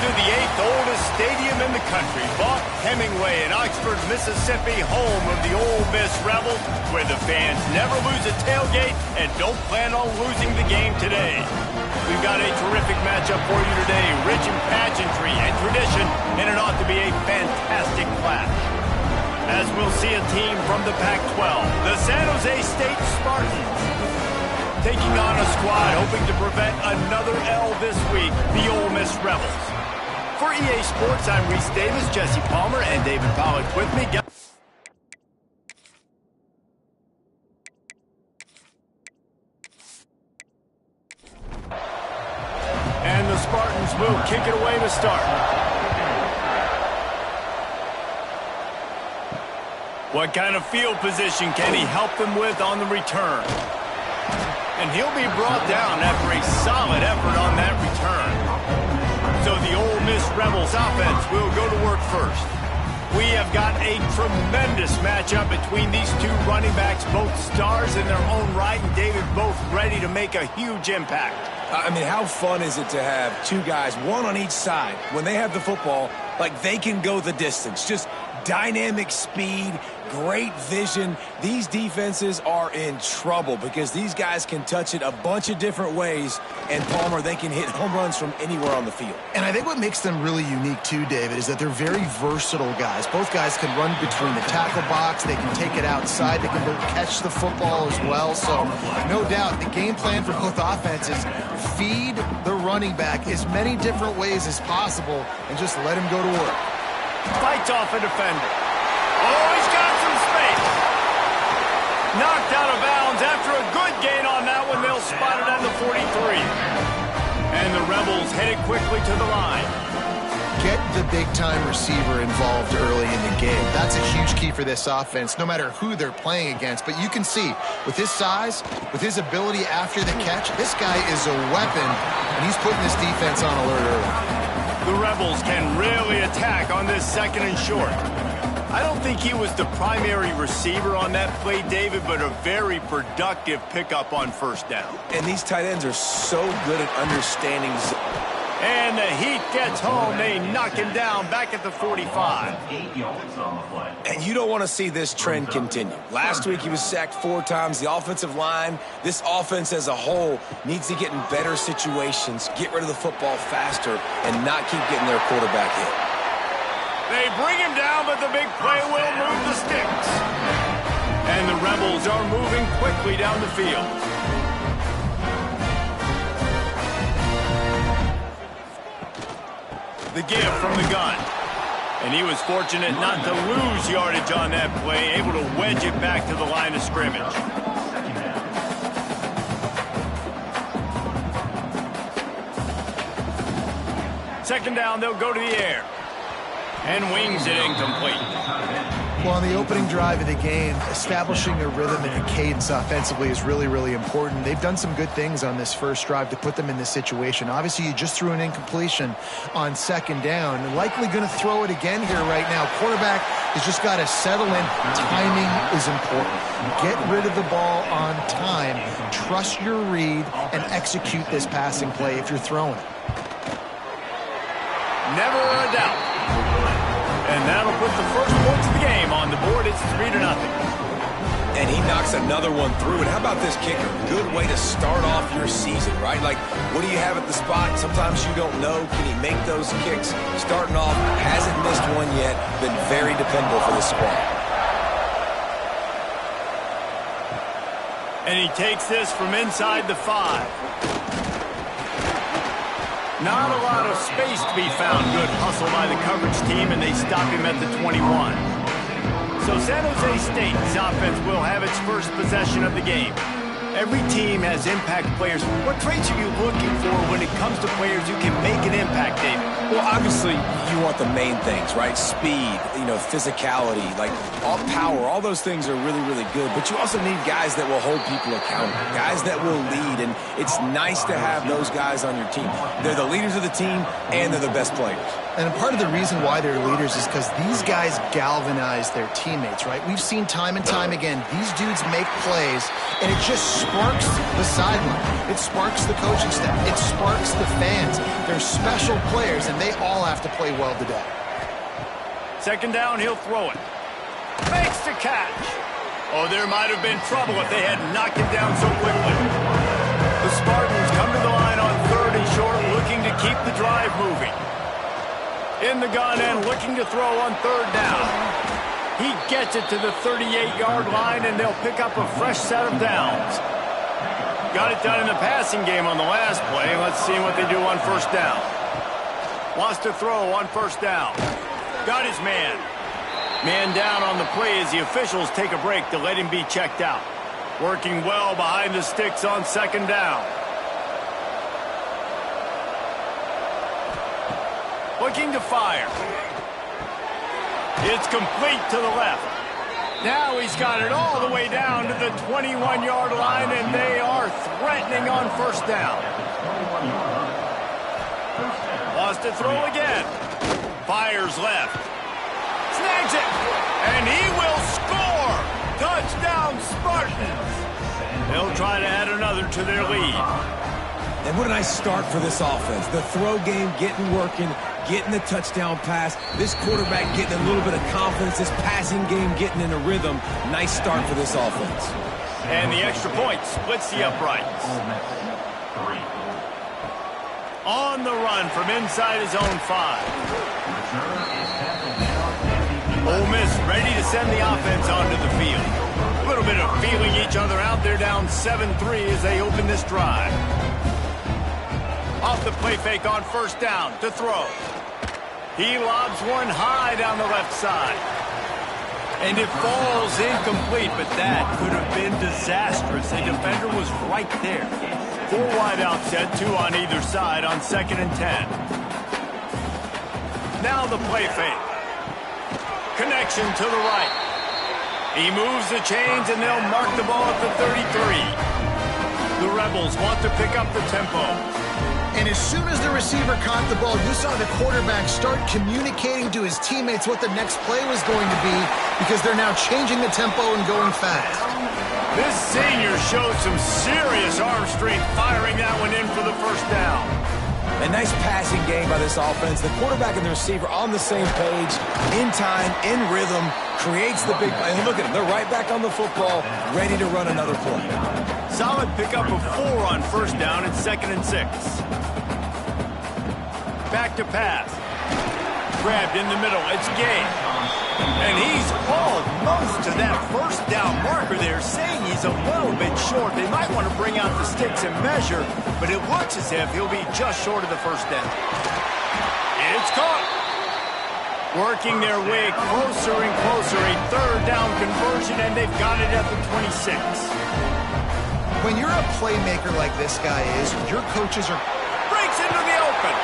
to the 8th oldest stadium in the country, Buck Hemingway in Oxford, Mississippi, home of the Ole Miss Rebels, where the fans never lose a tailgate and don't plan on losing the game today. We've got a terrific matchup for you today, rich in pageantry and tradition, and it ought to be a fantastic clash. As we'll see a team from the Pac-12, the San Jose State Spartans, taking on a squad hoping to prevent another L this week, the Ole Miss Rebels. For EA Sports, I'm Reese Davis, Jesse Palmer, and David Pollack with me. And the Spartans will kick it away to start. What kind of field position can he help them with on the return? And he'll be brought down after a solid effort on that return. So the Ole Miss Rebels offense will go to work first. We have got a tremendous matchup between these two running backs, both stars in their own right, and David both ready to make a huge impact. I mean, how fun is it to have two guys, one on each side, when they have the football, like they can go the distance. Just dynamic speed, great vision. These defenses are in trouble because these guys can touch it a bunch of different ways, and Palmer, they can hit home runs from anywhere on the field. And I think what makes them really unique too, David, is that they're very versatile guys. Both guys can run between the tackle box, they can take it outside, they can both catch the football as well. So no doubt the game plan for both offenses, feed the running back as many different ways as possible and just let him go to work. Fights off a defender. Oh, he's got some space. Knocked out of bounds after a good gain on that one. They'll spot it at the 43. And the Rebels headed quickly to the line. Get the big-time receiver involved early in the game. That's a huge key for this offense, no matter who they're playing against. But you can see, with his size, with his ability after the catch, this guy is a weapon, and he's putting this defense on alert early. The Rebels can really attack on this second and short. I don't think he was the primary receiver on that play, David, but a very productive pickup on first down. And these tight ends are so good at understanding. And the heat gets home. They knock him down back at the 45. And you don't want to see this trend continue. Last week he was sacked 4 times. The offensive line, this offense as a whole, needs to get in better situations, get rid of the football faster, and not keep getting their quarterback hit. They bring him down, but the big play will move the sticks. And the Rebels are moving quickly down the field. The give from the gun. And he was fortunate not to lose yardage on that play, able to wedge it back to the line of scrimmage. Second down, they'll go to the air. And wings it incomplete. Well, on the opening drive of the game, establishing a rhythm and a cadence offensively is really, really important. They've done some good things on this first drive to put them in this situation. Obviously, you just threw an incompletion on second down. And likely going to throw it again here right now. Quarterback has just got to settle in. Timing is important. Get rid of the ball on time. Trust your read and execute this passing play if you're throwing it. Never a doubt. And that'll put the first points of the game on the board. It's 3-0. And he knocks another one through. And how about this kicker? Good way to start off your season, right? Like, what do you have at the spot? Sometimes you don't know. Can he make those kicks? Starting off, hasn't missed one yet. Been very dependable for this squad. And he takes this from inside the 5. Not a lot of space to be found. Good hustle by the coverage team, and they stop him at the 21. So San Jose State's offense will have its first possession of the game. Every team has impact players. What traits are you looking for when it comes to players who can make an impact, David? Well, obviously, you you want the main things, right? Speed, physicality, like all power, all those things are really, really good. But you also need guys that will hold people accountable, guys that will lead. And it's nice to have those guys on your team. They're the leaders of the team, and they're the best players. And part of the reason why they're leaders is because these guys galvanize their teammates, right? We've seen time and time again, these dudes make plays, and it just sparks the sideline. It sparks the coaching staff. It sparks the fans. They're special players, and they all have to play well today. Second down, he'll throw it. Makes the catch. Oh, there might have been trouble if they had knocked him down so quickly. The Spartans come to the line on 3rd and short, looking to keep the drive moving. In the gun and looking to throw on 3rd down. He gets it to the 38-yard line, and they'll pick up a fresh set of downs. Got it done in the passing game on the last play. Let's see what they do on 1st down. Wants to throw on 1st down. Got his man. Man down on the play as the officials take a break to let him be checked out. Working well behind the sticks on 2nd down. Looking to fire. It's complete to the left. Now he's got it all the way down to the 21-yard line, and they are threatening on 1st down. Wants to throw again. Fires left. Snags it. And he will score. Touchdown, Spartans. They'll try to add another to their lead. And what a nice start for this offense. The throw game getting working, getting the touchdown pass. This quarterback getting a little bit of confidence. This passing game getting in a rhythm. Nice start for this offense. And the extra point splits the uprights. On the run from inside his own 5. Ole Miss ready to send the offense onto the field. A little bit of feeling each other out. They're down 7-3 as they open this drive. Off the play fake on 1st down to throw. He lobs one high down the left side. And it falls incomplete, but that could have been disastrous. A defender was right there. 4 wide out set, 2 on either side on 2nd and 10. Now the play fake. Connection to the right. He moves the chains, and they'll mark the ball at the 33. The Rebels want to pick up the tempo. And as soon as the receiver caught the ball, you saw the quarterback start communicating to his teammates what the next play was going to be, because they're now changing the tempo and going fast. This senior showed some serious arm strength, firing that one in for the 1st down. A nice passing game by this offense. The quarterback and the receiver on the same page, in time, in rhythm, creates the big play. And look at them. They're right back on the football, ready to run another play. Solid pickup of 4 on 1st down at 2nd and 6. Back to pass. Grabbed in the middle. It's Gay. And he's almost to that 1st down marker there, saying he's a little bit short. They might want to bring out the sticks and measure, but it looks as if he'll be just short of the 1st down. It's caught. Working their way closer and closer. A 3rd down conversion, and they've got it at the 26. When you're a playmaker like this guy is, your coaches are... Breaks into the open.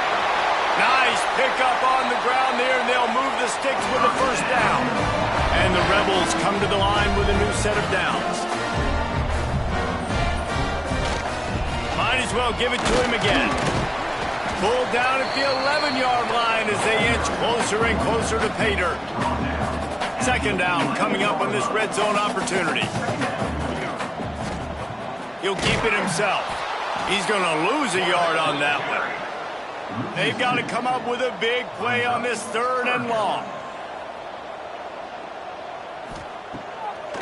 Nice pickup on the ground there, and they'll move the sticks with the 1st down. And the Rebels come to the line with a new set of downs. Might as well give it to him again. Pulled down at the 11-yard line as they inch closer and closer to pay dirt. 2nd down coming up on this red zone opportunity. He'll keep it himself. He's going to lose a yard on that one. They've got to come up with a big play on this 3rd and long.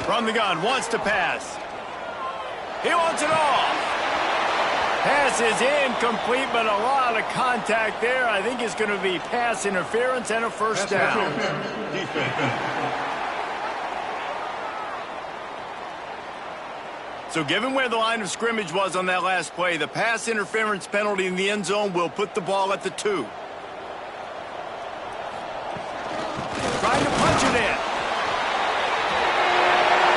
From the gun, wants to pass. He wants it off. Pass is incomplete, but a lot of contact there. I think it's going to be pass interference and a 1st down. So given where the line of scrimmage was on that last play, the pass interference penalty in the end zone will put the ball at the 2. Trying to punch it in.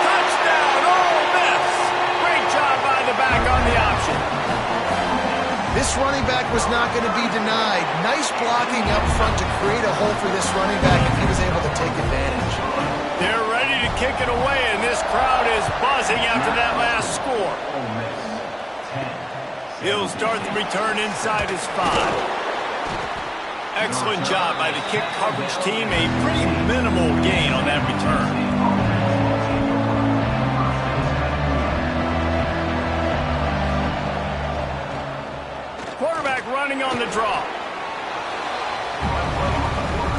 Touchdown, Ole Miss. Great job by the back on the option. This running back was not going to be denied. Nice blocking up front to create a hole for this running back, and he was able to take advantage. They're ready to kick it away, and this crowd is buzzing after that last score. He'll start the return inside his 5. Excellent job by the kick coverage team. A pretty minimal gain on that return. Quarterback running on the draw.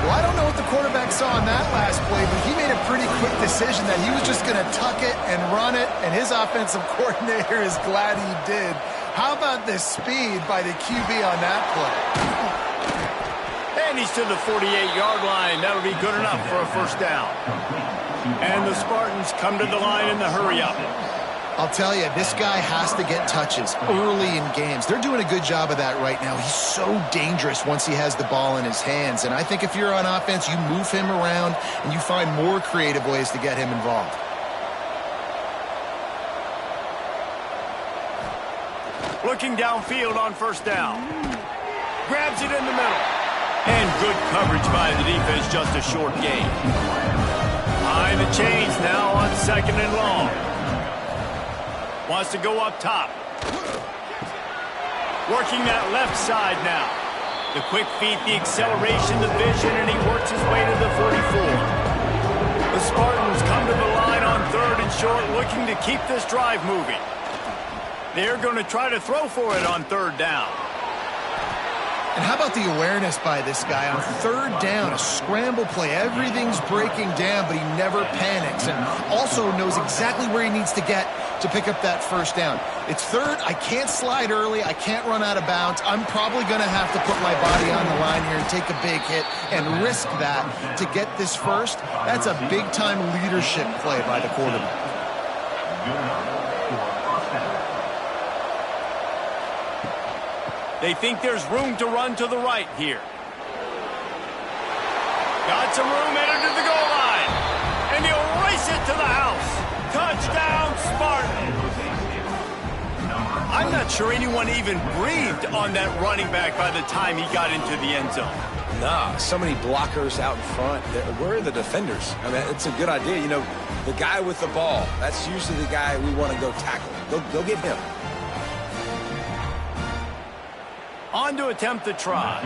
Well, I don't know what the quarterback saw in that last play, but he made a pretty quick decision that he was just going to tuck it and run it, and his offensive coordinator is glad he did. How about the speed by the QB on that play? And he's to the 48-yard line. That'll be good enough for a first down. And the Spartans come to the line in the hurry-up. I'll tell you, this guy has to get touches early in games. They're doing a good job of that right now. He's so dangerous once he has the ball in his hands. And I think if you're on offense, you move him around and you find more creative ways to get him involved. Looking downfield on first down. Grabs it in the middle. And good coverage by the defense, just a short gain. Behind the chains now on 2nd and long. Wants to go up top. Working that left side now. The quick feet, the acceleration, the vision, and he works his way to the 44. The Spartans come to the line on 3rd and short, looking to keep this drive moving. They're going to try to throw for it on 3rd down. And how about the awareness by this guy on 3rd down, a scramble play. Everything's breaking down, but he never panics and also knows exactly where he needs to get to pick up that first down. It's 3rd. I can't slide early. I can't run out of bounds. I'm probably going to have to put my body on the line here and take a big hit and risk that to get this first. That's a big-time leadership play by the quarterback. They think there's room to run to the right here. Got some room, headed to the goal line. And he'll race it to the house. Touchdown, Spartans. I'm not sure anyone even breathed on that running back by the time he got into the end zone. Nah, so many blockers out in front. Where are the defenders? I mean, it's a good idea. You know, the guy with the ball, that's usually the guy we want to go tackle. Go get him. On to attempt the try.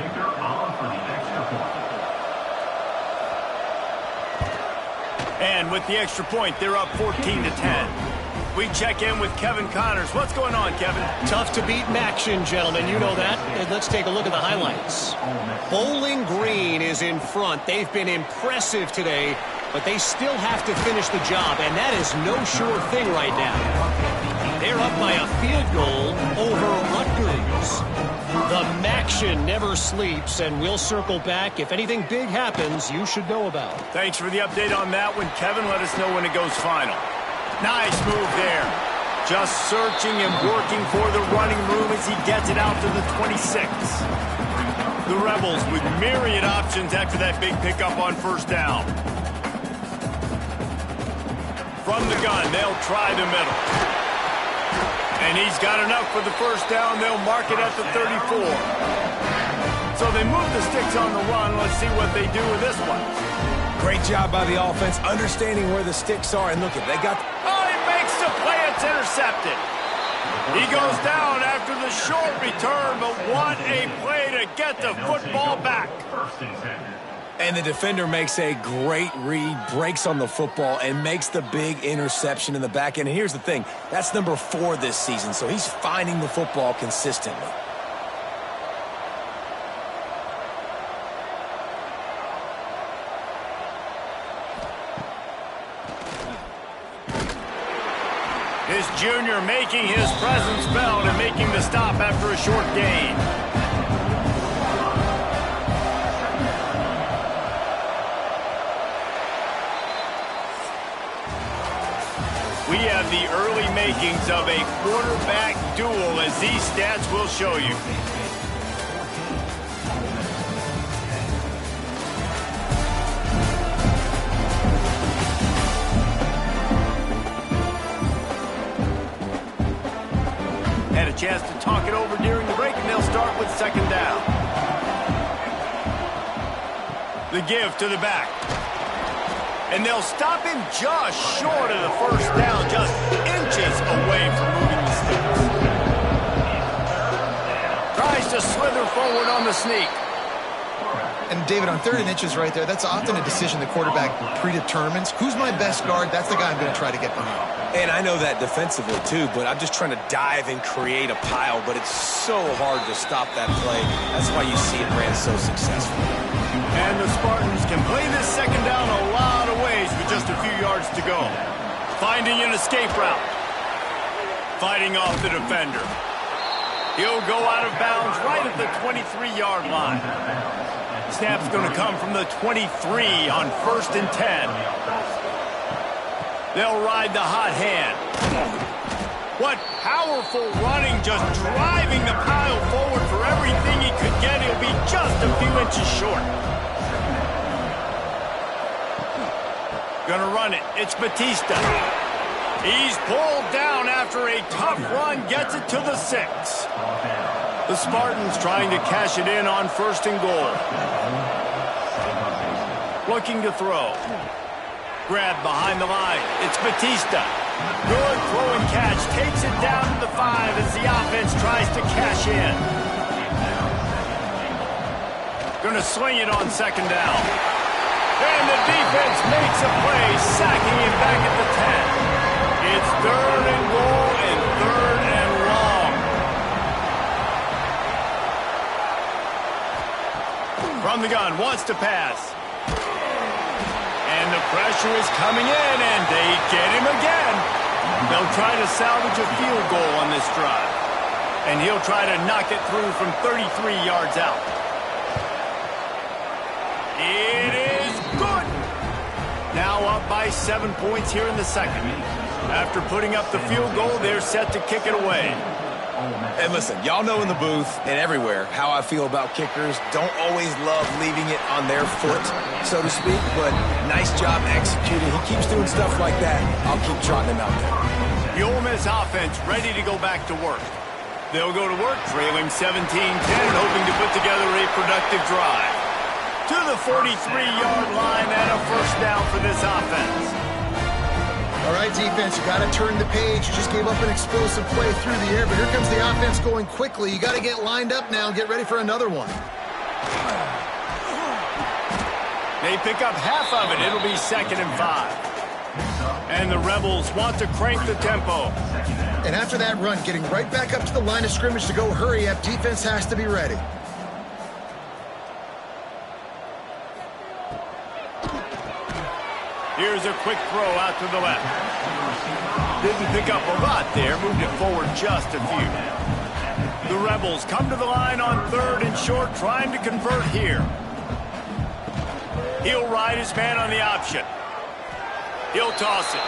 And with the extra point, they're up 14-10. We check in with Kevin Connors. What's going on, Kevin? Tough to beat Maction, gentlemen. You know that. And let's take a look at the highlights. Bowling Green is in front. They've been impressive today, but they still have to finish the job, and that is no sure thing right now. They're up by a field goal over Rutgers. The Maction never sleeps, and we'll circle back. If anything big happens, you should know about. Thanks for the update on that one, Kevin. Let us know when it goes final. Nice move there. Just searching and working for the running room as he gets it out to the 26. The Rebels with myriad options after that big pickup on first down. From the gun, they'll try the middle. And he's got enough for the first down. They'll mark it at the 34. So they move the sticks on the run. Let's see what they do with this one. Great job by the offense, understanding where the sticks are. And look at, they got... Oh, he makes the play. It's intercepted. He goes down after the short return, but what a play to get the football back. And the defender makes a great read, breaks on the football, and makes the big interception in the back end. And here's the thing, that's number 4 this season, so he's finding the football consistently. This junior making his presence felt and making the stop after a short gain. We have the early makings of a quarterback duel, as these stats will show you. Had a chance to talk it over during the break, and they'll start with second down. The give to the back. And they'll stop him just short of the first down, just inches away from moving the sticks. Tries to slither forward on the sneak. And, David, on 3rd and inches right there, that's often a decision the quarterback predetermines. Who's my best guard? That's the guy I'm going to try to get behind. And I know that defensively, too, but I'm just trying to dive and create a pile, but it's so hard to stop that play. That's why you see it ran so successful. And the Spartans can play this second down a lot of ways with just a few yards to go. Finding an escape route. Fighting off the defender. He'll go out of bounds right at the 23-yard line. Snap's going to come from the 23 on 1st and 10. They'll ride the hot hand. What powerful running, just driving the pile forward for everything he could get. He'll be just a few inches short. Gonna run it. It's Batista. He's pulled down after a tough run, gets it to the 6. The Spartans trying to cash it in on 1st and goal. Looking to throw. Grab behind the line. It's Batista. Good throw and catch. Takes it down to the 5 as the offense tries to cash in. Gonna swing it on 2nd down. And the defense makes a play, sacking him back at the 10. It's 3rd and goal and 3rd and long. From the gun, wants to pass. And the pressure is coming in, and they get him again. They'll try to salvage a field goal on this drive. And he'll try to knock it through from 33 yards out. It is good. Now up by 7 points here in the second. After putting up the field goal, they're set to kick it away. And listen, y'all know in the booth and everywhere how I feel about kickers. Don't always love leaving it on their foot, so to speak, but nice job executing. He keeps doing stuff like that. I'll keep trotting him out there. The Ole Miss offense ready to go back to work. They'll go to work trailing 17-10 and hoping to put together a productive drive. To the 43-yard line and a 1st down for this offense. All right, defense, you got to turn the page. You just gave up an explosive play through the air, but here comes the offense going quickly. You got to get lined up now and get ready for another one. They pick up half of it. It'll be 2nd and 5. And the Rebels want to crank the tempo. And after that run, getting right back up to the line of scrimmage to go hurry up, defense has to be ready. Here's a quick throw out to the left. Didn't pick up a lot there, moved it forward just a few. The Rebels come to the line on 3rd and short, trying to convert here. He'll ride his man on the option. He'll toss it.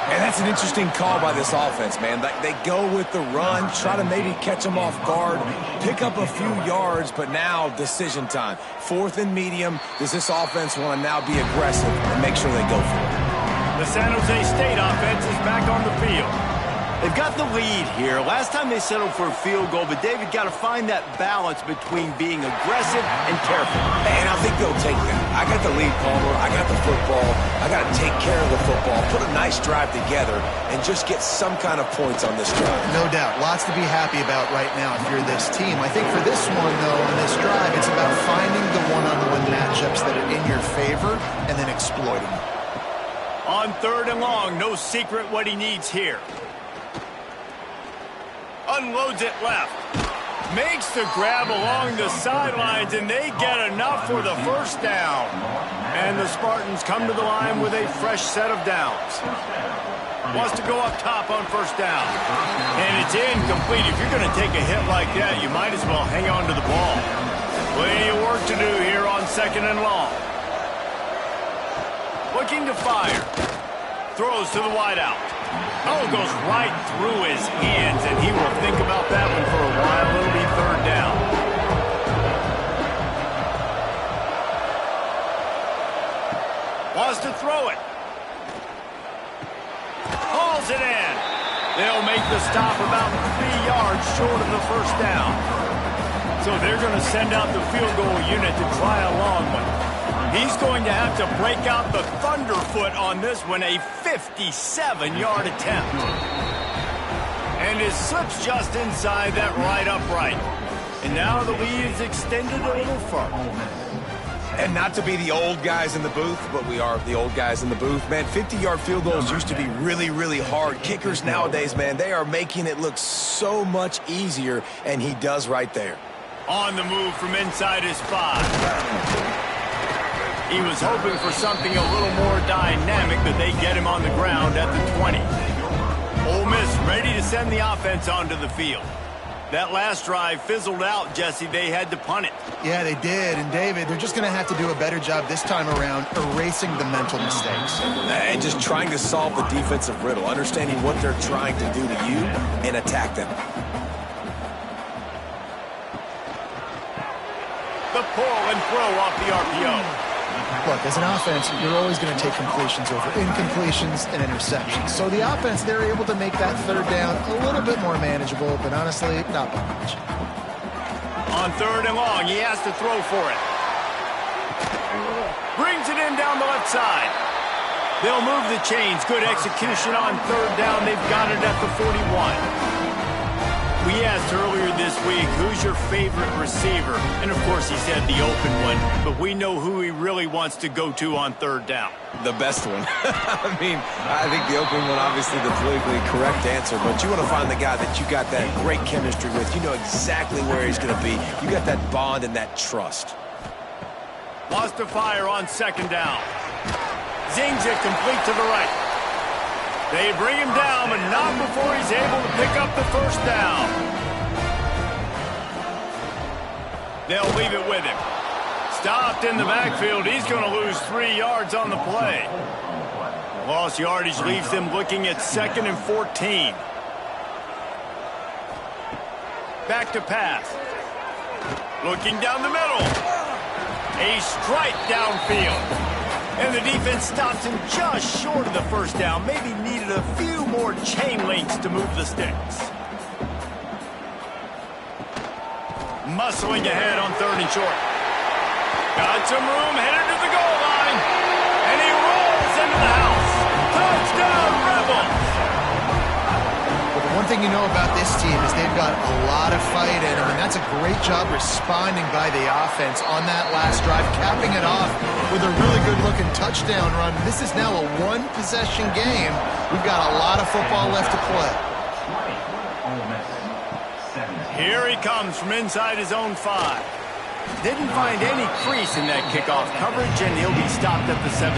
And that's an interesting call by this offense, man. They go with the run, try to maybe catch them off guard, pick up a few yards, but now decision time. 4th and medium. Does this offense want to now be aggressive and make sure they go for it? The San Jose State offense is back on the field. They've got the lead here. Last time they settled for a field goal, but David got to find that balance between being aggressive and careful. And I think they'll take that. I got the lead, Palmer. I got the football. I got to take care of the football, put a nice drive together, and just get some kind of points on this drive. No doubt. Lots to be happy about right now if you're this team. I think for this one, though, on this drive, it's about finding the one-on-one matchups that are in your favor and then exploiting them. On 3rd and long, no secret what he needs here. Unloads it left. Makes the grab along the sidelines, and they get enough for the 1st down. And the Spartans come to the line with a fresh set of downs. Wants to go up top on 1st down. And it's incomplete. If you're going to take a hit like that, you might as well hang on to the ball. Plenty of work to do here on 2nd and long. Looking to fire. Throws to the wideout. Oh, goes right through his hands, and he will think about that one for a while. It'll be 3rd down. Wants to throw it. Hauls it in. They'll make the stop about 3 yards short of the 1st down. So they're going to send out the field goal unit to try a long one. He's going to have to break out the thunderfoot on this one, a 57-yard attempt. And it slips just inside that right upright. And now the lead is extended a little further. And not to be the old guys in the booth, but we are the old guys in the booth. Man, 50-yard field goals used to be really, really hard. Kickers nowadays, man, they are making it look so much easier, and he does right there. On the move from inside his 5. He was hoping for something a little more dynamic, but they get him on the ground at the 20. Ole Miss ready to send the offense onto the field. That last drive fizzled out, Jesse. They had to punt it. Yeah, they did. And, David, they're just going to have to do a better job this time around erasing the mental mistakes. And just trying to solve the defensive riddle, understanding what they're trying to do to you and attack them. The pull and throw off the RPO. Look, as an offense, you're always going to take completions over incompletions and interceptions. So the offense, they're able to make that third down a little bit more manageable, but honestly, not by much. On 3rd and long, he has to throw for it. Brings it in down the left side. They'll move the chains. Good execution on 3rd down. They've got it at the 41. We asked earlier this week, who's your favorite receiver? And, of course, he said the open one, but we know who he really wants to go to on 3rd down. The best one. I mean, I think the open one, obviously, the politically correct answer, but you want to find the guy that you got that great chemistry with. You know exactly where he's going to be. You got that bond and that trust. Lost to fire on 2nd down. Zings it complete to the right. They bring him down, but not before he's able to pick up the 1st down. They'll leave it with him. Stopped in the backfield. He's going to lose 3 yards on the play. Lost yardage leaves them looking at 2nd and 14. Back to pass. Looking down the middle. A strike downfield. And the defense stops him just short of the 1st down. Maybe needed a few more chain links to move the sticks. Muscling ahead on 3rd and short. Got some room, headed to the goal line. And he rolls into the house. Touchdown, Rebels! But the one thing you know about this team is they've got a lot of fight in them, and that's a great job responding by the offense on that last drive, capping it off with a really good-looking touchdown run. This is now a one-possession game. We've got a lot of football left to play. Here he comes from inside his own 5. Didn't find any crease in that kickoff coverage, and he'll be stopped at the 17.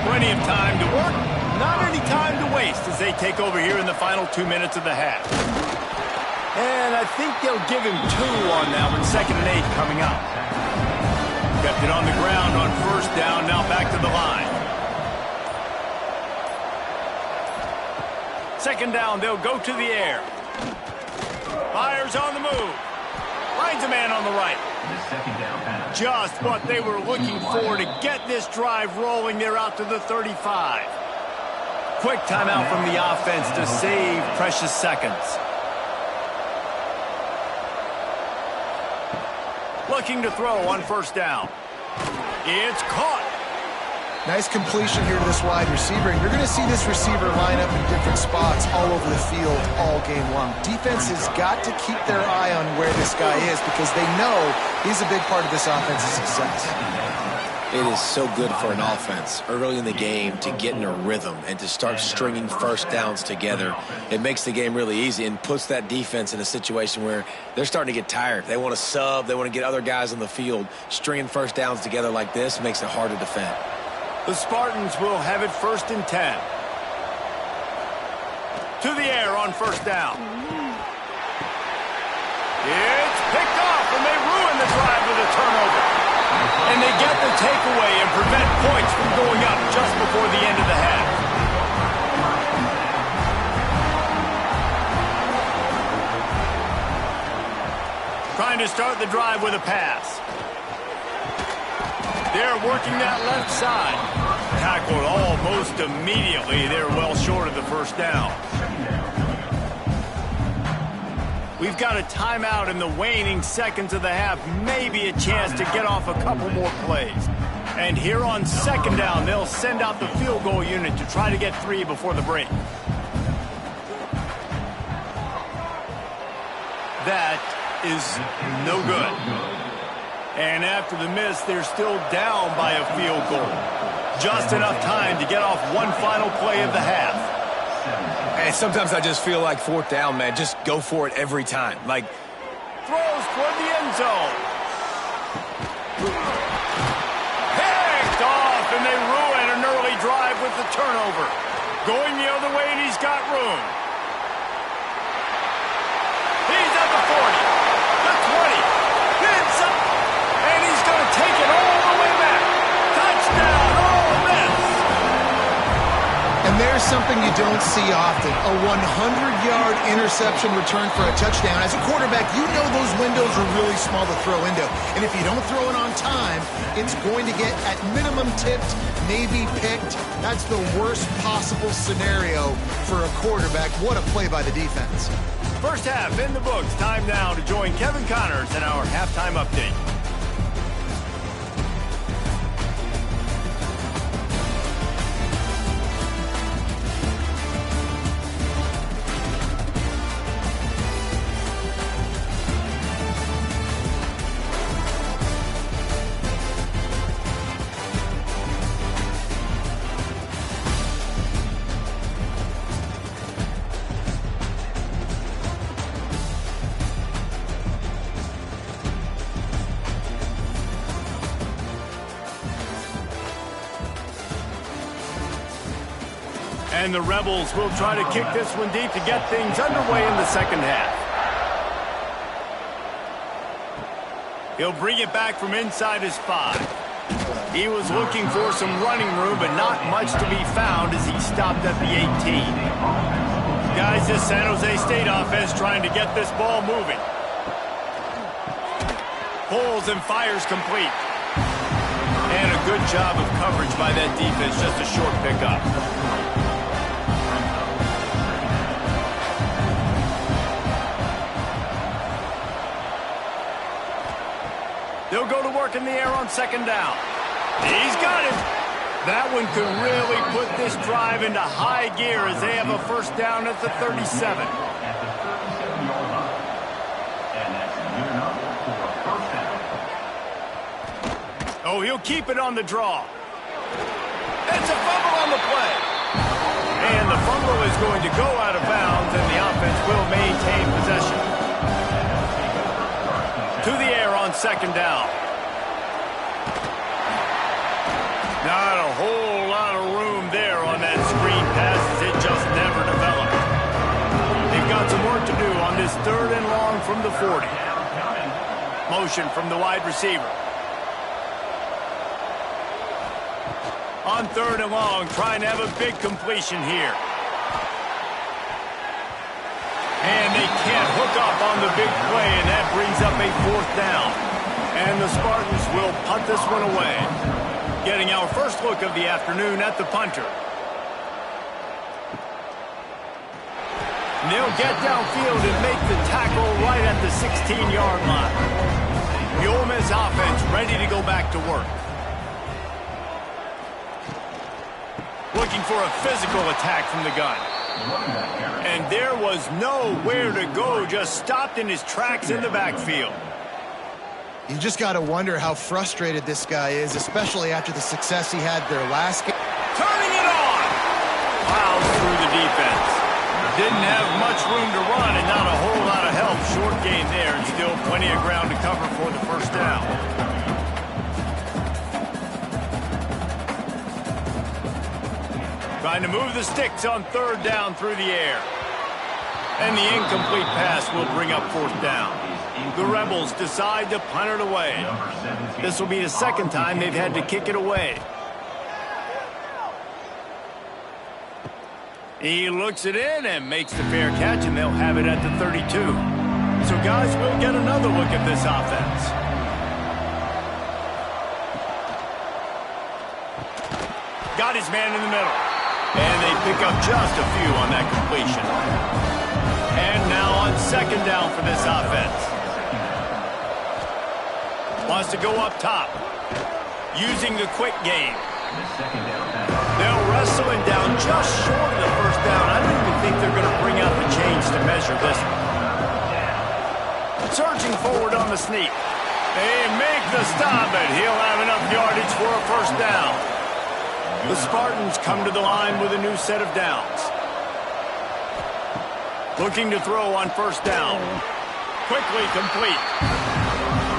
Plenty of time to work, not any time to waste as they take over here in the final 2 minutes of the half. And I think they'll give him 2 on that one, 2nd and 8 coming up. Kept it on the ground on 1st down, now back to the line. 2nd down, they'll go to the air. Fires on the move. Finds a man on the right. Just what they were looking for to get this drive rolling. They're out to the 35. Quick timeout from the offense to save precious seconds. Looking to throw on 1st down. It's caught. Nice completion here to this wide receiver, and you're going to see this receiver line up in different spots all over the field all game long. Defense has got to keep their eye on where this guy is because they know he's a big part of this offense's success. It is so good for an offense early in the game to get in a rhythm and to start stringing 1st downs together. It makes the game really easy and puts that defense in a situation where they're starting to get tired. They want to sub. They want to get other guys on the field. Stringing 1st downs together like this makes it hard to defend. The Spartans will have it 1st and 10. To the air on 1st down. It's picked off, and they ruin the drive with a turnover. And they get the takeaway and prevent points from going up just before the end of the half. Trying to start the drive with a pass. They're working that left side. Tackled almost immediately. They're well short of the 1st down. We've got a timeout in the waning seconds of the half, maybe a chance to get off a couple more plays. And here on second down, they'll send out the field goal unit to try to get 3 before the break. That is no good. And after the miss, they're still down by a field goal. Just enough time to get off one final play of the half. And sometimes I just feel like fourth down, man. Just go for it every time. Like, throws toward the end zone. Picked off, and they ruin an early drive with the turnover. Going the other way, and he's got room. He's at the 40, the 20, hits up, and he's going to take it all the way back. Touchdown, Ole Miss. And there's something you don't see often, a 100-yard interception return for a touchdown. As a quarterback, you know those windows are really small to throw into. And if you don't throw it on time, it's going to get at minimum tipped, maybe picked. That's the worst possible scenario for a quarterback. What a play by the defense. First half in the books. Time now to join Kevin Connors in our halftime update. And the Rebels will try to kick this one deep to get things underway in the second half. He'll bring it back from inside his 5. He was looking for some running room, but not much to be found as he stopped at the 18. Guys, this San Jose State offense trying to get this ball moving. Pulls and fires complete. And a good job of coverage by that defense, just a short pickup. They'll go to work in the air on second down. He's got it. That one could really put this drive into high gear as they have a first down at the 37. Oh, he'll keep it on the draw. It's a fumble on the play. And the fumble is going to go out of bounds, and the offense will maintain possession. To the air on second down. Not a whole lot of room there on that screen pass as it just never developed. They've got some work to do on this third and long from the 40. Motion from the wide receiver. On third and long, trying to have a big completion here. And they can't hook up on the big play, and that brings up a fourth down. And the Spartans will punt this one away. Getting our first look of the afternoon at the punter. They'll get downfield and make the tackle right at the 16-yard line. The Ole Miss offense ready to go back to work. Looking for a physical attack from the gun. And there was nowhere to go, just stopped in his tracks in the backfield. You just got to wonder how frustrated this guy is, especially after the success he had their last game. Turning it on! Plows through the defense. Didn't have much room to run and not a whole lot of help. Short gain there and still plenty of ground to cover for the first down. Trying to move the sticks on third down through the air. And the incomplete pass will bring up fourth down. The Rebels decide to punt it away. This will be the second time they've had to kick it away. He looks it in and makes the fair catch, and they'll have it at the 32. So, guys, we'll get another look at this offense. Got his man in the middle. And they pick up just a few on that completion. And now on second down for this offense. Wants to go up top. Using the quick game. They'll wrestle him down just short of the first down. I don't even think they're going to bring out the chains to measure this one. Surging forward on the sneak. They make the stop, but he'll have enough yardage for a first down. The Spartans come to the line with a new set of downs. Looking to throw on first down. Quickly complete.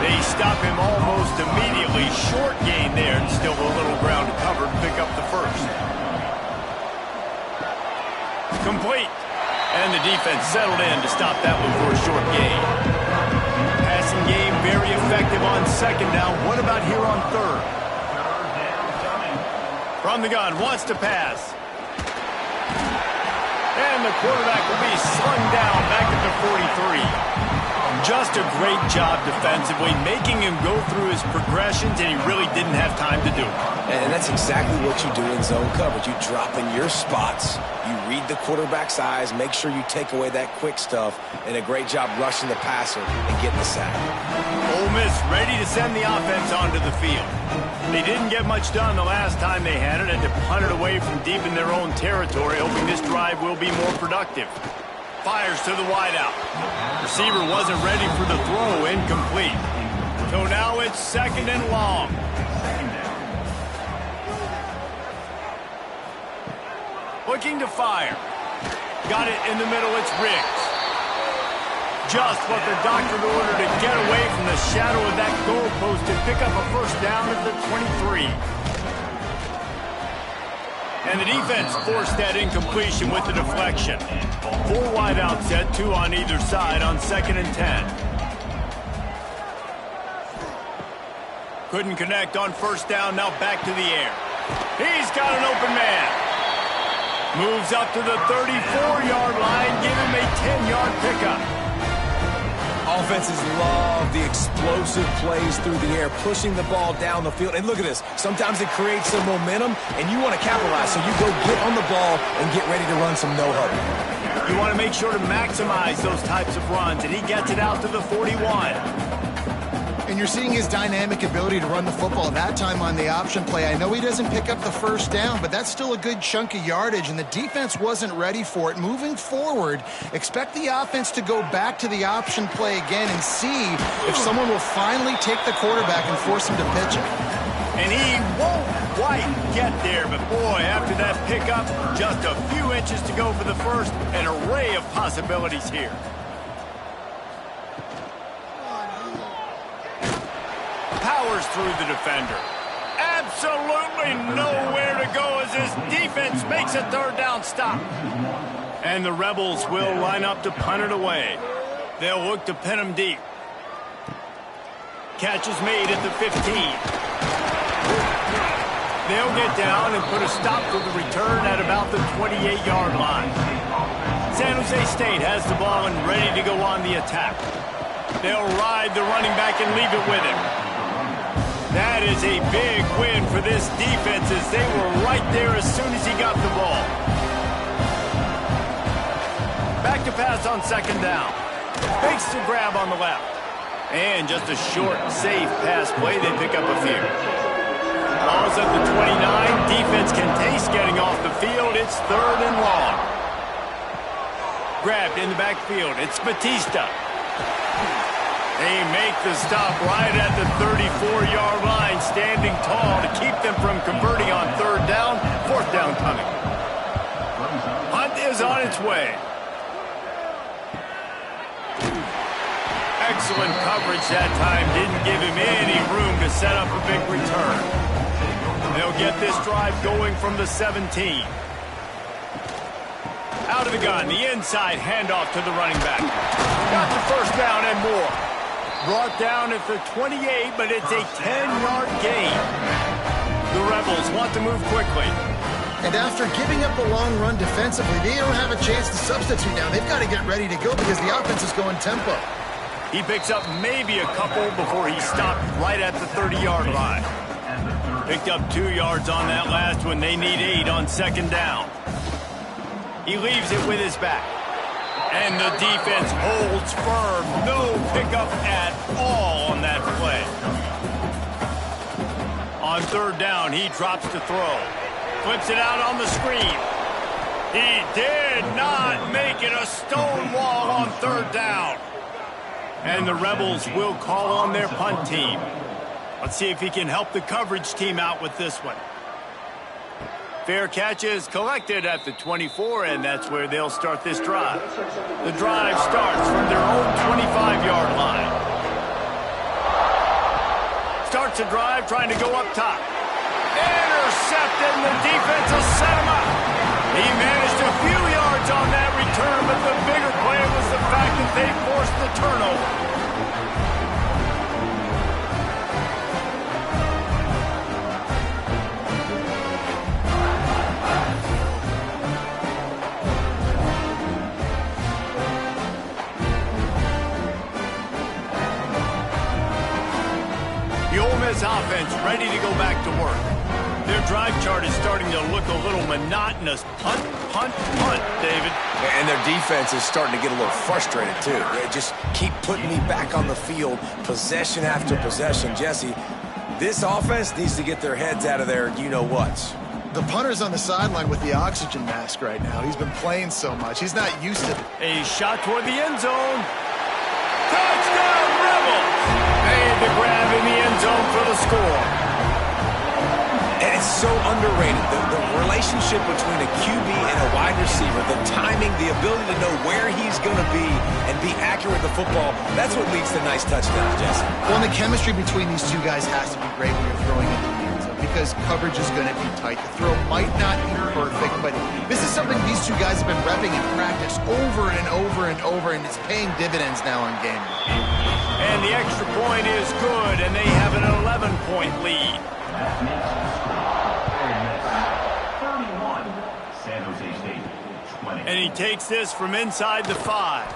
They stop him almost immediately. Short gain there, and still a little ground to cover to pick up the first. Complete. And the defense settled in to stop that one for a short gain. Passing game very effective on second down. What about here on third? From the gun, wants to pass. And the quarterback will be slung down back at the 43. Just a great job defensively, making him go through his progressions, and he really didn't have time to do it. And that's exactly what you do in zone coverage. You drop in your spots, you read the quarterback's eyes, make sure you take away that quick stuff, and a great job rushing the passer and getting the sack. Ole Miss ready to send the offense onto the field. They didn't get much done the last time they had it, and to punt it away from deep in their own territory, hoping this drive will be more productive. Fires to the wideout. Receiver wasn't ready for the throw, incomplete. So now it's second and long. Looking to fire. Got it in the middle, it's Riggs. Just what the doctor ordered to get away from the shadow of that goalpost and pick up a first down at the 23. And the defense forced that incompletion with the deflection. 4 wide out set, 2 on either side on second and 10. Couldn't connect on first down, now back to the air. He's got an open man. Moves up to the 34-yard line, give him a 10-yard pickup. Offenses love the explosive plays through the air, pushing the ball down the field. And look at this. Sometimes it creates some momentum, and you want to capitalize. So you go get on the ball and get ready to run some no-huddle. You want to make sure to maximize those types of runs, and he gets it out to the 41. And you're seeing his dynamic ability to run the football that time on the option play. I know he doesn't pick up the first down, but that's still a good chunk of yardage, and the defense wasn't ready for it. Moving forward, expect the offense to go back to the option play again and see if someone will finally take the quarterback and force him to pitch it. And he won't quite get there, but boy, after that pickup, just a few inches to go for the first. An array of possibilities here. Powers through the defender. Absolutely nowhere to go as his defense makes a third down stop. And the Rebels will line up to punt it away. They'll look to pin him deep. Catch is made at the 15. They'll get down and put a stop to the return at about the 28-yard line. San Jose State has the ball and ready to go on the attack. They'll ride the running back and leave it with him. That is a big win for this defense as they were right there as soon as he got the ball. Back to pass on second down. Fakes the grab on the left. And just a short, safe pass play. They pick up a few. Ball's at the 29. Defense can taste getting off the field. It's third and long. Grabbed in the backfield. It's Batista. They make the stop right at the 34-yard line, standing tall to keep them from converting on third down. Fourth down coming. Hunt is on its way. Excellent coverage that time. Didn't give him any room to set up a big return. They'll get this drive going from the 17. Out of the gun, the inside handoff to the running back. Got the first down and more. Brought down at the 28, but it's a 10-yard gain. The Rebels want to move quickly. And after giving up the long run defensively, they don't have a chance to substitute now. They've got to get ready to go because the offense is going tempo. He picks up maybe a couple before he stopped right at the 30-yard line. Picked up 2 yards on that last one. They need 8 on second down. He leaves it with his back. And the defense holds firm. No pickup at all on that play. On third down, he drops to throw. Flips it out on the screen. He did not make it a stone wall on third down. And the Rebels will call on their punt team. Let's see if he can help the coverage team out with this one. Fair catch is collected at the 24, and that's where they'll start this drive. The drive starts from their own 25-yard line. Starts a drive trying to go up top. Intercepted, and the defense will set him up. He managed a few yards on that return, but the bigger play was the fact that they forced the turnover. The Ole Miss offense ready to go back to work. Their drive chart is starting to look a little monotonous. Punt, punt, punt, David. And their defense is starting to get a little frustrated, too. They just keep putting me back on the field, possession after possession. Jesse, this offense needs to get their heads out of their you-know-whats. The punter's on the sideline with the oxygen mask right now. He's been playing so much. He's not used to it. A shot toward the end zone. Touchdown, Rebels! Made the grab in the end zone for the score. And it's so underrated. The relationship between a QB and a wide receiver, the timing, the ability to know where he's going to be and be accurate with the football, that's what leads to nice touchdowns, Jesse. Well, and the chemistry between these two guys has to be great when you're throwing into the end zone because coverage is going to be tight. The throw might not be perfect, but this is something these two guys have been repping in practice over and over and over, and it's paying dividends now in game. And the extra point is good, and they have an 11-point lead. And he takes this from inside the 5.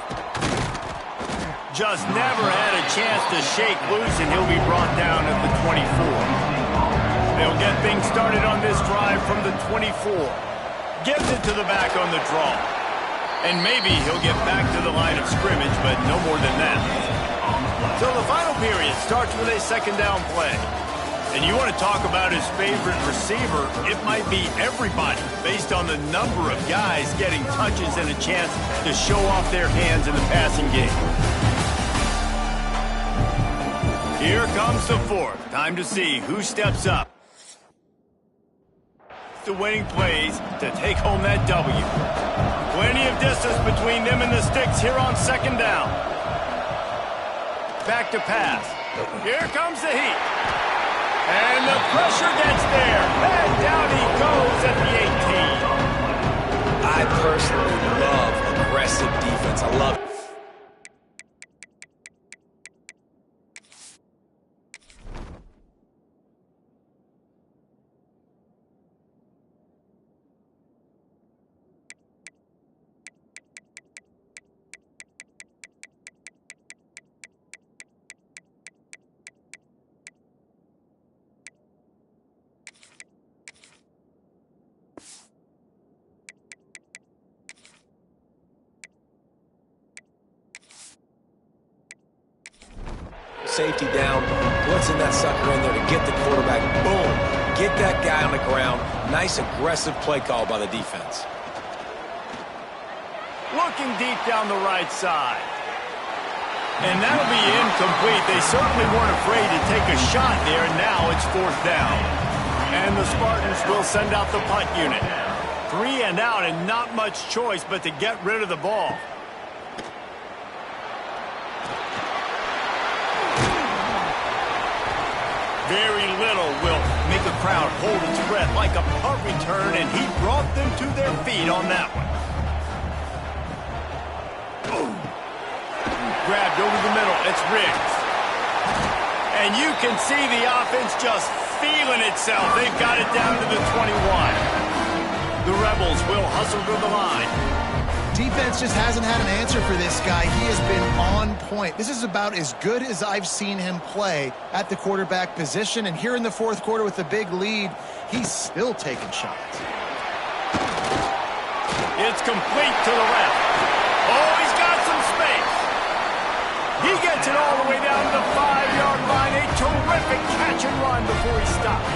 Just never had a chance to shake loose, and he'll be brought down at the 24. They'll get things started on this drive from the 24. Gives it to the back on the draw. And maybe he'll get back to the line of scrimmage, but no more than that. So the final period starts with a second down play. And you want to talk about his favorite receiver, it might be everybody based on the number of guys getting touches and a chance to show off their hands in the passing game. Here comes the fourth. Time to see who steps up. The winning plays to take home that W. Plenty of distance between them and the sticks here on second down. Back to pass. Here comes the heat. And the pressure gets there. And down he goes at the 18. I personally love aggressive defense. I love it. Safety down, blitzing that sucker in there to get the quarterback. Boom. Get that guy on the ground. Nice aggressive play call by the defense. Looking deep down the right side. And that'll be incomplete. They certainly weren't afraid to take a shot there, and now it's fourth down. And the Spartans will send out the punt unit. 3 and out, and not much choice but to get rid of the ball. Very little will make a crowd hold its breath like a punt return, and he brought them to their feet on that one. Boom. Grabbed over the middle. It's Riggs. And you can see the offense just feeling itself. They've got it down to the 21. The Rebels will hustle to the line. Defense just hasn't had an answer for this guy. He has been on point. This is about as good as I've seen him play at the quarterback position. And here in the fourth quarter with the big lead, he's still taking shots. It's complete to the left. Oh, he's He gets it all the way down to the 5-yard line. A terrific catch and run before he stopped.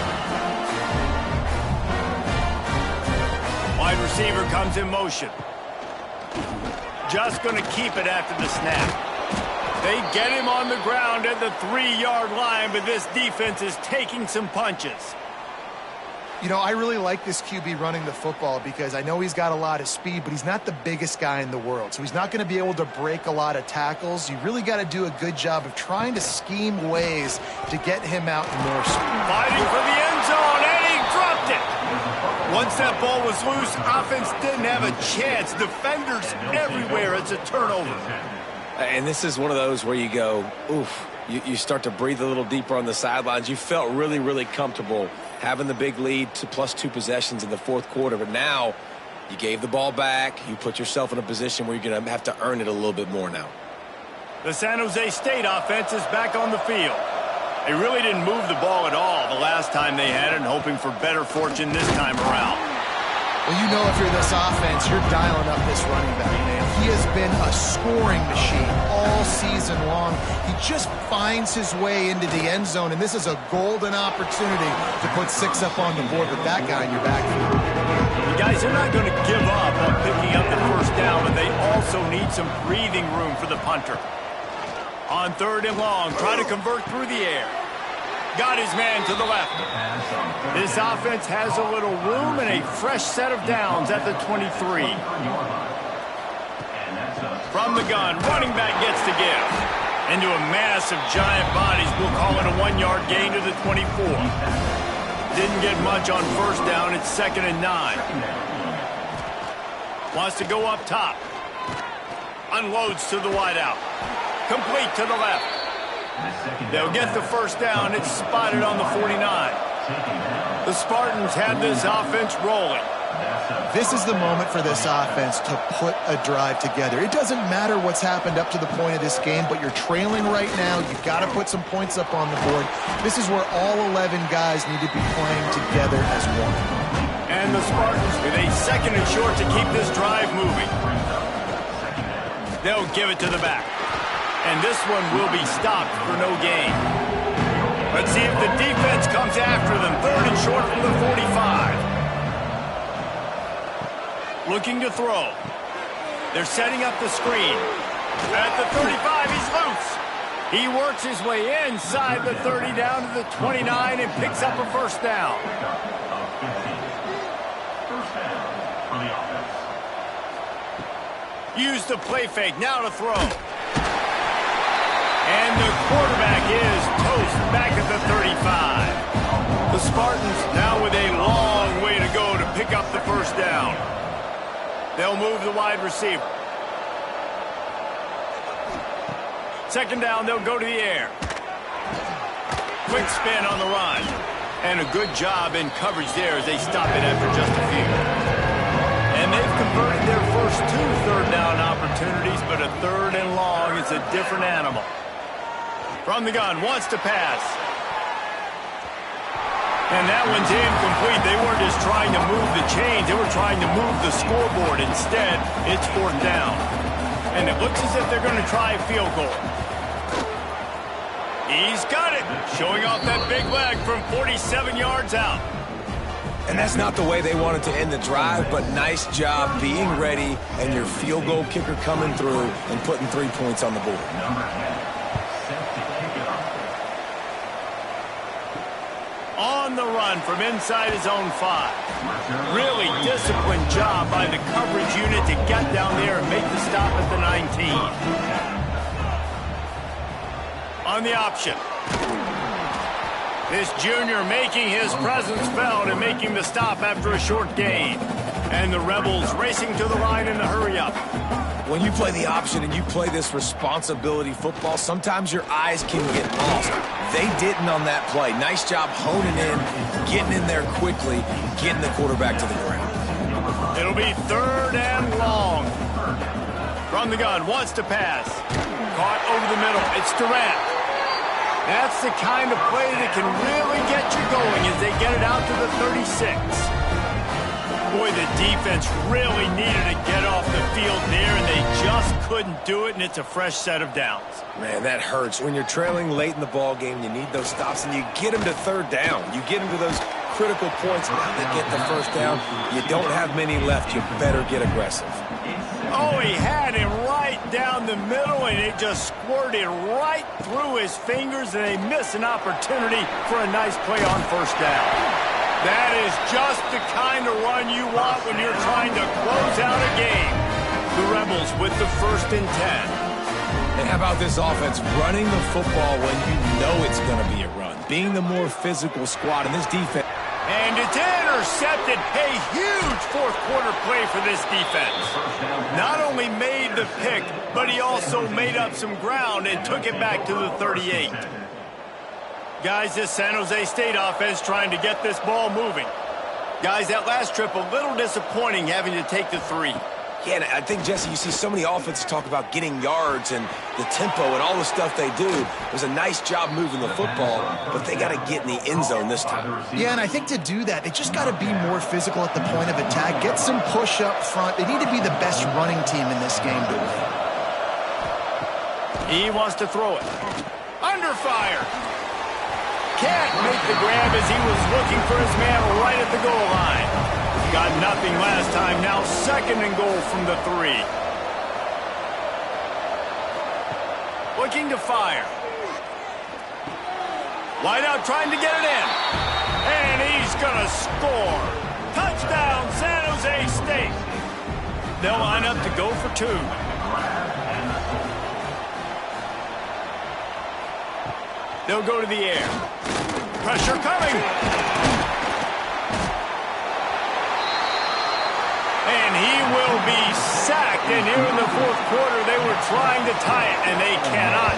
Wide receiver comes in motion. Just going to keep it after the snap. They get him on the ground at the 3-yard line, but this defense is taking some punches. You know, I really like this QB running the football because I know he's got a lot of speed, but he's not the biggest guy in the world. So he's not going to be able to break a lot of tackles. You really got to do a good job of trying to scheme ways to get him out more speed. Fighting for the end zone, and he dropped it. Once that ball was loose, offense didn't have a chance. Defenders everywhere. It's a turnover. And this is one of those where you go, oof, you start to breathe a little deeper on the sidelines. You felt really, really comfortable having the big lead to +2 possessions in the fourth quarter. But now you gave the ball back. You put yourself in a position where you're going to have to earn it a little bit more now. The San Jose State offense is back on the field. They really didn't move the ball at all the last time they had it, and hoping for better fortune this time around. Well, you know if you're this offense, you're dialing up this running back, man. He has been a scoring machine all season long. He just finds his way into the end zone, and this is a golden opportunity to put 6 up on the board with that guy in your backfield. You guys, they're not going to give up on picking up the first down, but they also need some breathing room for the punter. On 3rd and long, try to convert through the air. Got his man to the left. This offense has a little room and a fresh set of downs at the 23. From the gun, running back gets to give. Into a mass of giant bodies, we'll call it a 1-yard gain to the 24. Didn't get much on first down. It's 2nd and 9. Wants to go up top. Unloads to the wideout. Complete to the left. They'll get the first down. It's spotted on the 49. The Spartans have this offense rolling. This is the moment for this offense to put a drive together. It doesn't matter what's happened up to the point of this game, but you're trailing right now. You've got to put some points up on the board. This is where all 11 guys need to be playing together as one. And the Spartans with a 2nd and short to keep this drive moving. They'll give it to the back. And this one will be stopped for no gain. Let's see if the defense comes after them. 3rd and short from the 45. Looking to throw. They're setting up the screen. At the 35, he's loose. He works his way inside the 30 down to the 29 and picks up a first down. Use the play fake. Now to throw. And the quarterback is toast back at the 35. The Spartans now with a long way to go to pick up the first down. They'll move the wide receiver. 2nd down, they'll go to the air. Quick spin on the run. And a good job in coverage there as they stop it after just a few. And they've converted their first 2 third down opportunities, but a 3rd and long is a different animal. From the gun, wants to pass. And that one's incomplete. They weren't just trying to move the chains. They were trying to move the scoreboard. Instead, it's 4th down. And it looks as if they're going to try a field goal. He's got it. Showing off that big leg from 47 yards out. And that's not the way they wanted to end the drive, but nice job being ready and your field goal kicker coming through and putting 3 points on the board. On the run from inside his own 5. Really disciplined job by the coverage unit to get down there and make the stop at the 19. On the option. This junior making his presence felt and making the stop after a short gain. And the Rebels racing to the line in the hurry-up. When you play the option and you play this responsibility football, sometimes your eyes can get lost. They didn't on that play. Nice job honing in, getting in there quickly, getting the quarterback to the ground. It'll be 3rd and long. From the gun, wants to pass. Caught over the middle. It's Durant. That's the kind of play that can really get you going as they get it out to the 36. Boy, the defense really needed to get off the field there, and they just couldn't do it, and it's a fresh set of downs. Man, that hurts. When you're trailing late in the ball game, you need those stops, and you get them to third down. You get them to those critical points. Now they get the first down. You don't have many left. You better get aggressive. Oh, he had him right down the middle, and it just squirted right through his fingers, and they miss an opportunity for a nice play on first down. That is just the kind of run you want when you're trying to close out a game. The Rebels with the 1st and 10. And how about this offense running the football when you know it's going to be a run? Being the more physical squad in this defense. And it's intercepted. A huge fourth-quarter play for this defense. Not only made the pick, but he also made up some ground and took it back to the 38. Guys, this San Jose State offense trying to get this ball moving. Guys, that last trip a little disappointing having to take the 3. Yeah, and I think, Jesse, you see so many offenses talk about getting yards and the tempo and all the stuff they do. It was a nice job moving the football, but they got to get in the end zone this time. Yeah, and I think to do that, they just got to be more physical at the point of attack, get some push up front. They need to be the best running team in this game to win. He wants to throw it. Under fire. Can't make the grab as he was looking for his man right at the goal line. Got nothing last time. Now 2nd and goal from the 3. Looking to fire. Wide out trying to get it in. And he's going to score. Touchdown, San Jose State. They'll line up to go for 2. They'll go to the air. Pressure coming. And he will be sacked. And here in the 4th quarter, they were trying to tie it, and they cannot.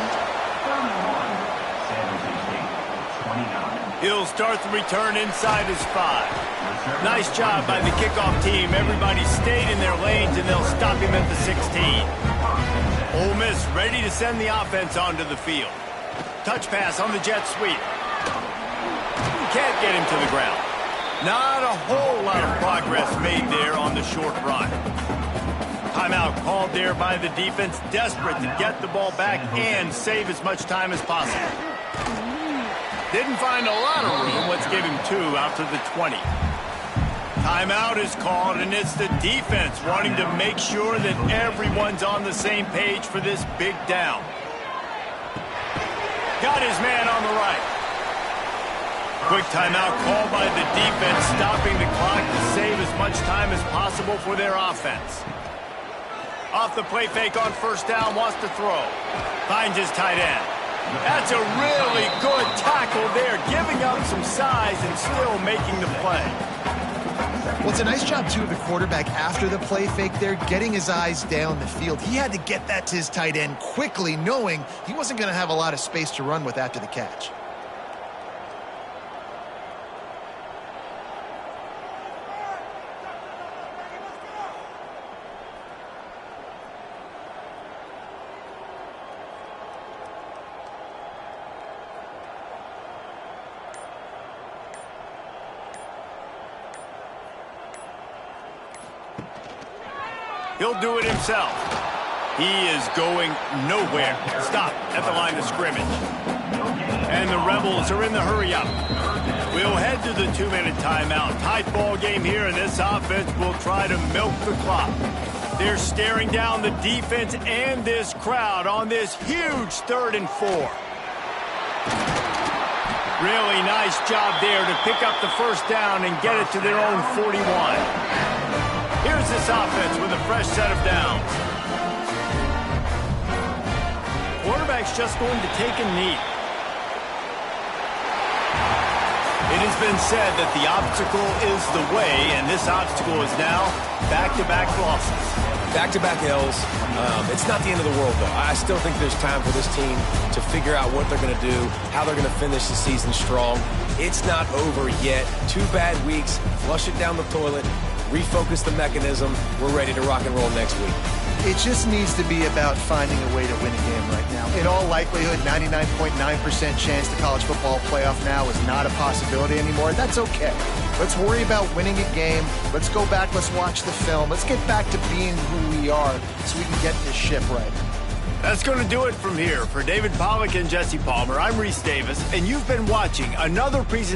He'll start the return inside his 5. Nice job by the kickoff team. Everybody stayed in their lanes, and they'll stop him at the 16. Ole Miss ready to send the offense onto the field. Touch pass on the jet sweep. Can't get him to the ground. Not a whole lot of progress made there on the short run. Timeout called there by the defense, desperate to get the ball back and save as much time as possible. Didn't find a lot of room. Let's give him 2 out to the 20. Timeout is called, and it's the defense wanting to make sure that everyone's on the same page for this big down. Got his man on the right. Quick timeout called by the defense, stopping the clock to save as much time as possible for their offense. Off the play fake on first down, wants to throw. Finds his tight end. That's a really good tackle there, giving up some size and still making the play. Well, it's a nice job, too, of the quarterback after the play fake there, getting his eyes down the field. He had to get that to his tight end quickly, knowing he wasn't going to have a lot of space to run with after the catch. He'll do it himself. He is going nowhere. Stop at the line of scrimmage. And the Rebels are in the hurry-up. We'll head to the 2-minute timeout. Tight ball game here, and this offense will try to milk the clock. They're staring down the defense and this crowd on this huge 3rd and 4. Really nice job there to pick up the first down and get it to their own 41. Here's this offense with a fresh set of downs. Quarterback's just going to take a knee. It has been said that the obstacle is the way, and this obstacle is now back-to-back losses. Back-to-back L's. It's not the end of the world, though. I still think there's time for this team to figure out what they're going to do, how they're going to finish the season strong. It's not over yet. 2 bad weeks. Flush it down the toilet. Refocus the mechanism. We're ready to rock and roll next week. It just needs to be about finding a way to win a game right now. In all likelihood, 99.9% chance the college football playoff now is not a possibility anymore. That's okay. Let's worry about winning a game. Let's go back. Let's watch the film. Let's get back to being who we are so we can get this ship right. That's going to do it from here. For David Pollack and Jesse Palmer, I'm Reese Davis, and you've been watching another presentation